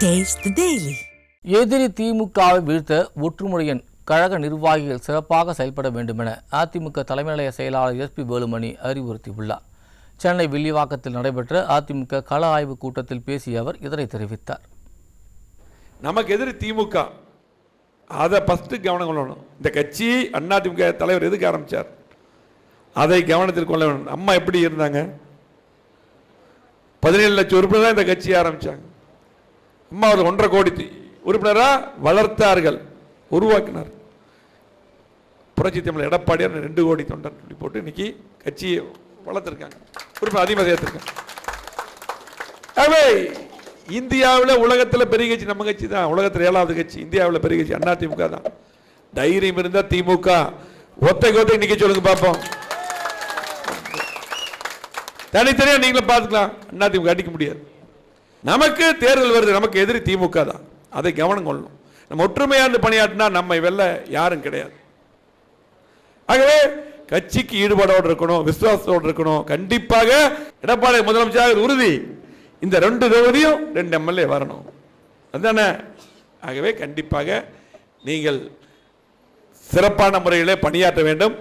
Taste the Daily. எதிரி திமுகவை வீழ்த்த ஒற்றுமையின் கழக நிர்வாகிகள் சிறப்பாக செயல்பட வேண்டும் என அதிமுக தலைமை நிலைய செயலாளர் எஸ்.பி. வேலுமணி அறிவுறுத்தியுள்ளார். சென்னை வில்லிவாக்கத்தில் நடைபெற்ற அதிமுக கள ஆய்வு கூட்டத்தில் பேசிய அவர் இதனை தெரிவித்தார். நமக்கு எதிரி திமுக, அதை ஃபஸ்ட்டு கவனம் கொள்ளணும். இந்த கட்சி அதிமுக தலைவர் எதுக்கு ஆரம்பித்தார், அதை கவனத்தில் கொள்ள வேண்டும். அம்மா எப்படி இருந்தாங்க, 17 லட்சம் உறுப்பினர் தான் இந்த கட்சியை ஆரம்பித்தாங்க. அம்மா ஒரு 1.5 கோடி உறுப்பினராக வளர்த்தார்கள், உருவாக்கினார். புரட்சி தமிழ் எடப்பாடியார் 2 கோடி தொண்டர் போட்டு இன்னைக்கு கட்சியை வளர்த்துருக்காங்க, உறுப்பினர் அதிகமாக சேர்த்துருக்காங்க. இந்தியாவில் உலகத்தில் பெரிய கட்சி நம்ம கட்சி தான். உலகத்தில் 7வது கட்சி, இந்தியாவில் பெரிய கட்சி அதிமுக தான். தைரியம் இருந்தால் திமுக ஒத்தை நிக்க சொல்லுங்க பார்ப்போம். தனித்தனியா நீங்களும் பார்த்துக்கலாம், அதிமுக அடிக்க முடியாது. நமக்கு தேர்தல் வருது, நமக்கு எதிரி திமுக தான், அதை கவனம் கொள்ளணும். நம்ம ஒற்றுமையாக பணியாற்றினா நம்மை வெல்ல யாரும் கிடையாது. ஆகவே கட்சிக்கு ஈடுபாடோடு இருக்கணும், விசுவாசத்தோடு இருக்கணும். கண்டிப்பாக எடப்பாடி முதலமைச்சர் உறுதி, இந்த 2 தொகுதியும் 2 எம்எல்ஏ வரணும், அதுதானே. ஆகவே கண்டிப்பாக நீங்கள் சிறப்பான முறையிலே பணியாற்ற வேண்டும்.